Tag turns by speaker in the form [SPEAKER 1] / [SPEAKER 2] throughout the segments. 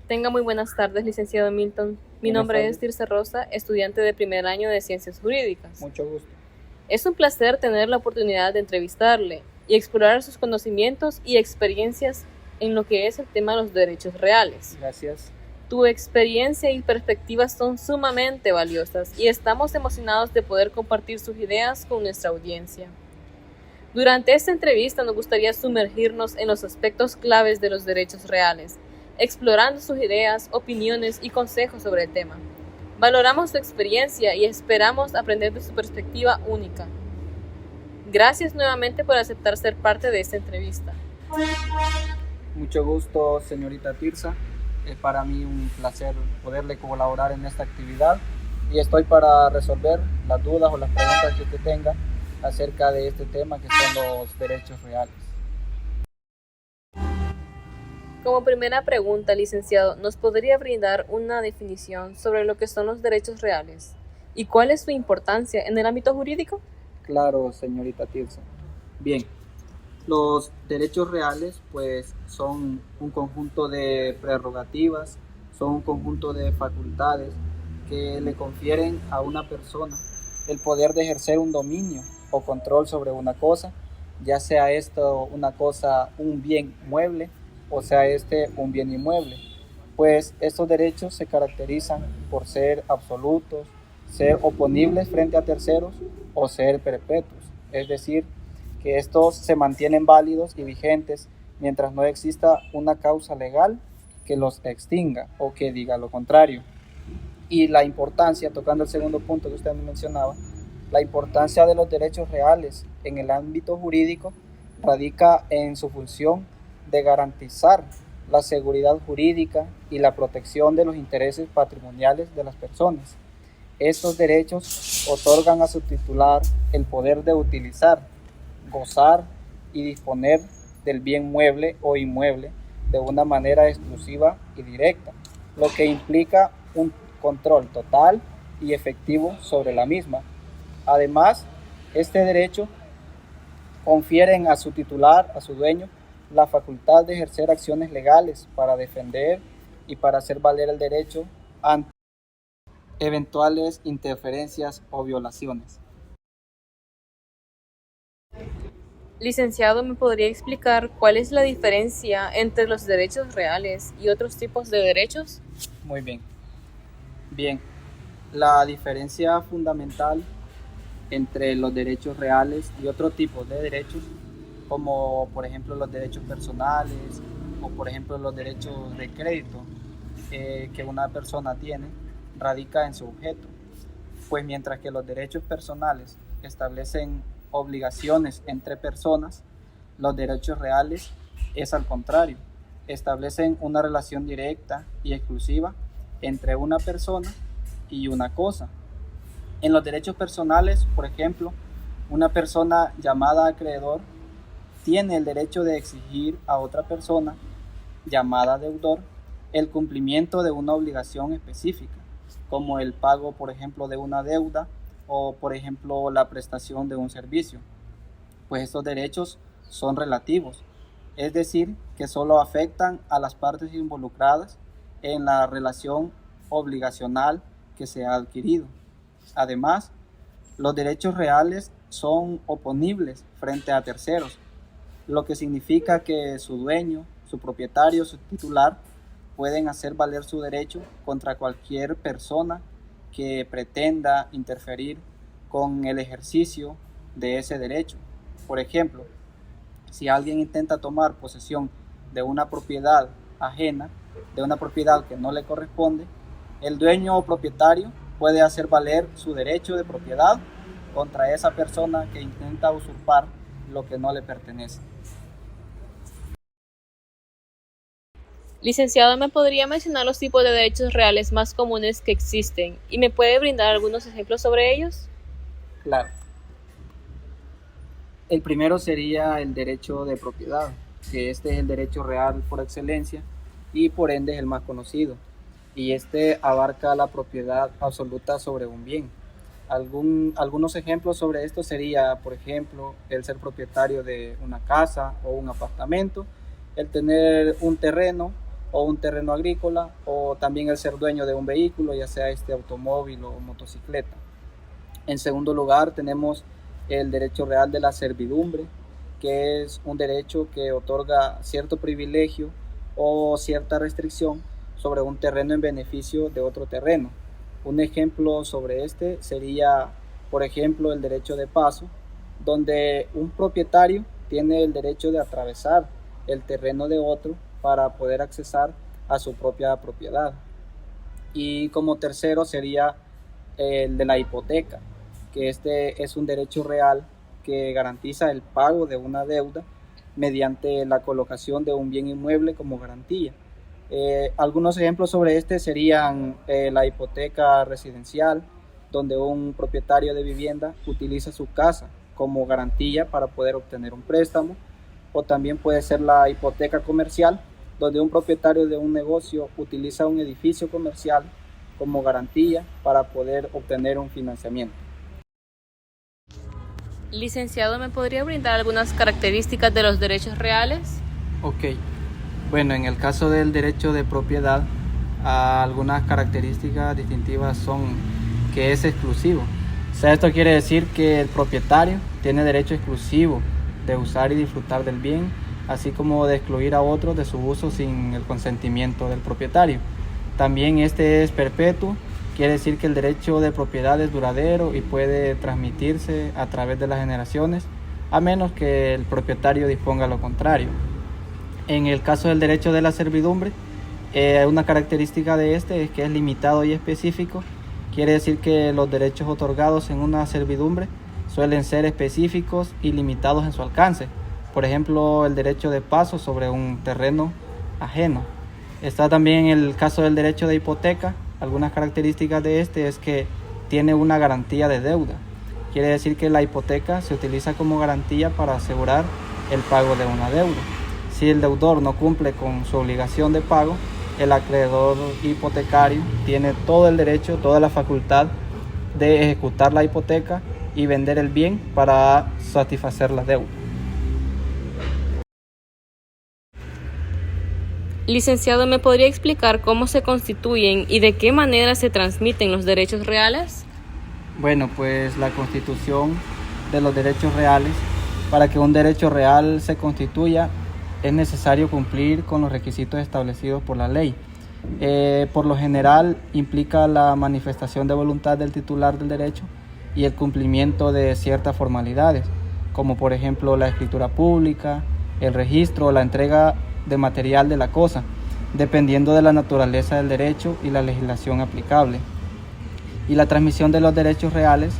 [SPEAKER 1] Tenga muy buenas tardes, licenciado Milton. Mi
[SPEAKER 2] Buenas
[SPEAKER 1] nombre es
[SPEAKER 2] tardes,
[SPEAKER 1] Tirsa Rosa, estudiante de primer año de Ciencias Jurídicas.
[SPEAKER 2] mucho gusto.
[SPEAKER 1] Es un placer tener la oportunidad de entrevistarle y explorar sus conocimientos y experiencias en lo que es el tema de los derechos reales.
[SPEAKER 2] Gracias.
[SPEAKER 1] Tu experiencia y perspectivas son sumamente valiosas y estamos emocionados de poder compartir sus ideas con nuestra audiencia. Durante esta entrevista nos gustaría sumergirnos en los aspectos claves de los derechos reales, explorando sus ideas, opiniones y consejos sobre el tema. Valoramos su experiencia y esperamos aprender de su perspectiva única. Gracias nuevamente por aceptar ser parte de esta entrevista.
[SPEAKER 2] Mucho gusto, señorita Tirsa. Es para mí un placer poderle colaborar en esta actividad y estoy para resolver las dudas o las preguntas que usted tenga acerca de este tema que son los derechos reales.
[SPEAKER 1] Como primera pregunta, licenciado, ¿nos podría brindar una definición sobre lo que son los derechos reales? ¿Y cuál es su importancia en el ámbito jurídico?
[SPEAKER 2] Claro, señorita Tirsa. Bien, los derechos reales pues son un conjunto de prerrogativas, son un conjunto de facultades que le confieren a una persona el poder de ejercer un dominio o control sobre una cosa, ya sea esto una cosa, un bien mueble o sea este un bien inmueble. Pues estos derechos se caracterizan por ser absolutos, ser oponibles frente a terceros o ser perpetuos, es decir, que estos se mantienen válidos y vigentes mientras no exista una causa legal que los extinga o que diga lo contrario. Y la importancia, tocando el segundo punto que usted me mencionaba, la importancia de los derechos reales en el ámbito jurídico radica en su función de garantizar la seguridad jurídica y la protección de los intereses patrimoniales de las personas. Estos derechos otorgan a su titular el poder de utilizar, gozar y disponer del bien mueble o inmueble de una manera exclusiva y directa, lo que implica un control total y efectivo sobre la misma. Además, este derecho confiere a su titular, a su dueño, la facultad de ejercer acciones legales para defender y para hacer valer el derecho ante eventuales interferencias o violaciones.
[SPEAKER 1] Licenciado, ¿me podría explicar cuál es la diferencia entre los derechos reales y otros tipos de derechos?
[SPEAKER 2] Muy bien. Bien, la diferencia fundamental entre los derechos reales y otro tipo de derechos, como por ejemplo los derechos personales o por ejemplo los derechos de crédito que una persona tiene, radica en su objeto. Pues mientras que los derechos personales establecen obligaciones entre personas, los derechos reales es al contrario, establecen una relación directa y exclusiva entre una persona y una cosa. En los derechos personales, por ejemplo, una persona llamada acreedor tiene el derecho de exigir a otra persona llamada deudor el cumplimiento de una obligación específica, como el pago, por ejemplo, de una deuda o, por ejemplo, la prestación de un servicio. Pues estos derechos son relativos, es decir, que solo afectan a las partes involucradas en la relación obligacional que se ha adquirido. Además, los derechos reales son oponibles frente a terceros, lo que significa que su dueño, su propietario, su titular pueden hacer valer su derecho contra cualquier persona que pretenda interferir con el ejercicio de ese derecho. Por ejemplo, si alguien intenta tomar posesión de una propiedad ajena, de una propiedad que no le corresponde, el dueño o propietario puede hacer valer su derecho de propiedad contra esa persona que intenta usurpar lo que no le pertenece.
[SPEAKER 1] Licenciado, ¿me podría mencionar los tipos de derechos reales más comunes que existen y me puede brindar algunos ejemplos sobre ellos?
[SPEAKER 2] Claro. El primero sería el derecho de propiedad, que este es el derecho real por excelencia y por ende es el más conocido. Y este abarca la propiedad absoluta sobre un bien. Algunos ejemplos sobre esto sería, por ejemplo, el ser propietario de una casa o un apartamento, el tener un terreno o un terreno agrícola, o también el ser dueño de un vehículo, ya sea automóvil o motocicleta. En segundo lugar, tenemos el derecho real de la servidumbre, que es un derecho que otorga cierto privilegio o cierta restricción sobre un terreno en beneficio de otro terreno. Un ejemplo sobre este sería, por ejemplo, el derecho de paso, donde un propietario tiene el derecho de atravesar el terreno de otro para poder accesar a su propia propiedad. Y como tercero sería el de la hipoteca, que este es un derecho real que garantiza el pago de una deuda mediante la colocación de un bien inmueble como garantía. Algunos ejemplos sobre este serían la hipoteca residencial, donde un propietario de vivienda utiliza su casa como garantía para poder obtener un préstamo, o también puede ser la hipoteca comercial, donde un propietario de un negocio utiliza un edificio comercial como garantía para poder obtener un financiamiento.
[SPEAKER 1] Licenciado, ¿me podría brindar algunas características de los derechos reales?
[SPEAKER 2] Ok, bueno, en el caso del derecho de propiedad, algunas características distintivas son que es exclusivo. O sea, esto quiere decir que el propietario tiene derecho exclusivo de usar y disfrutar del bien, así como de excluir a otros de su uso sin el consentimiento del propietario. También este es perpetuo, quiere decir que el derecho de propiedad es duradero y puede transmitirse a través de las generaciones, a menos que el propietario disponga lo contrario. En el caso del derecho de la servidumbre, una característica de este es que es limitado y específico, quiere decir que los derechos otorgados en una servidumbre suelen ser específicos y limitados en su alcance. Por ejemplo, el derecho de paso sobre un terreno ajeno. Está también el caso del derecho de hipoteca. Algunas características de este es que tiene una garantía de deuda. Quiere decir que la hipoteca se utiliza como garantía para asegurar el pago de una deuda. Si el deudor no cumple con su obligación de pago, el acreedor hipotecario tiene todo el derecho, toda la facultad de ejecutar la hipoteca y vender el bien para satisfacer la deuda.
[SPEAKER 1] Licenciado, ¿me podría explicar cómo se constituyen y de qué manera se transmiten los derechos reales?
[SPEAKER 2] Bueno, pues la constitución de los derechos reales, para que un derecho real se constituya, es necesario cumplir con los requisitos establecidos por la ley. Por lo general, implica la manifestación de voluntad del titular del derecho y el cumplimiento de ciertas formalidades, como por ejemplo la escritura pública, el registro o la entrega de material de la cosa, dependiendo de la naturaleza del derecho y la legislación aplicable. Y la transmisión de los derechos reales,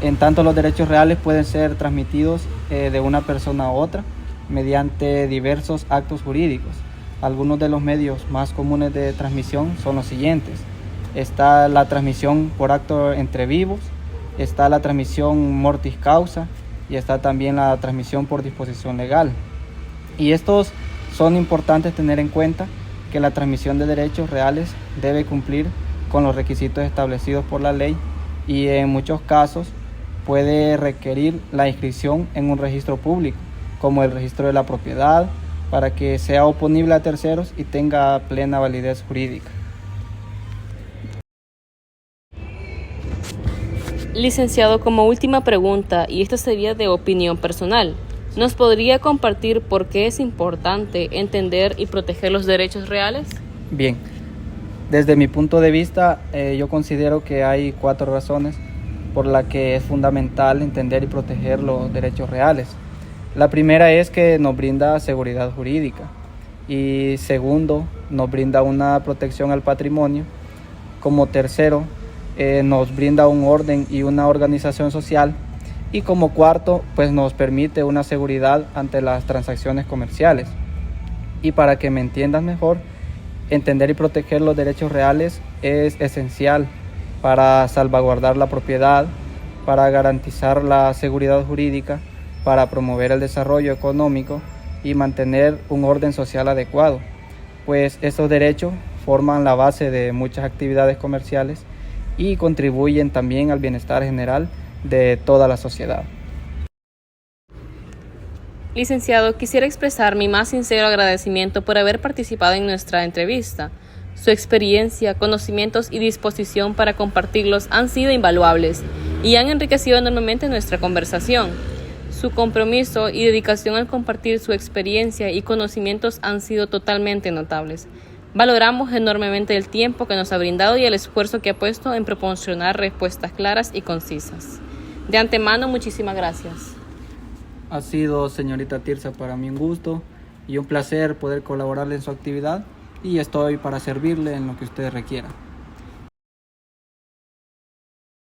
[SPEAKER 2] en tanto los derechos reales pueden ser transmitidos de una persona a otra mediante diversos actos jurídicos. Algunos de los medios más comunes de transmisión son los siguientes. Está la transmisión por acto entre vivos, está la transmisión mortis causa y está también la transmisión por disposición legal. Y estos son importantes tener en cuenta que la transmisión de derechos reales debe cumplir con los requisitos establecidos por la ley y en muchos casos puede requerir la inscripción en un registro público, como el registro de la propiedad, para que sea oponible a terceros y tenga plena validez jurídica.
[SPEAKER 1] Licenciado, como última pregunta, y esta sería de opinión personal, ¿nos podría compartir por qué es importante entender y proteger los derechos reales?
[SPEAKER 2] Bien, desde mi punto de vista, yo considero que hay 4 razones por las que es fundamental entender y proteger los derechos reales. La primera es que nos brinda seguridad jurídica y segundo, nos brinda una protección al patrimonio. Como tercero, nos brinda un orden y una organización social y como cuarto, pues nos permite una seguridad ante las transacciones comerciales. Y para que me entiendas mejor, entender y proteger los derechos reales es esencial para salvaguardar la propiedad, para garantizar la seguridad jurídica, para promover el desarrollo económico y mantener un orden social adecuado, pues estos derechos forman la base de muchas actividades comerciales y contribuyen también al bienestar general de toda la sociedad.
[SPEAKER 1] Licenciado, quisiera expresar mi más sincero agradecimiento por haber participado en nuestra entrevista. Su experiencia, conocimientos y disposición para compartirlos han sido invaluables y han enriquecido enormemente nuestra conversación. Su compromiso y dedicación al compartir su experiencia y conocimientos han sido totalmente notables. Valoramos enormemente el tiempo que nos ha brindado y el esfuerzo que ha puesto en proporcionar respuestas claras y concisas. De antemano, muchísimas gracias.
[SPEAKER 2] Ha sido, señorita Tirsa, para mí un gusto y un placer poder colaborarle en su actividad y estoy para servirle en lo que usted requiera.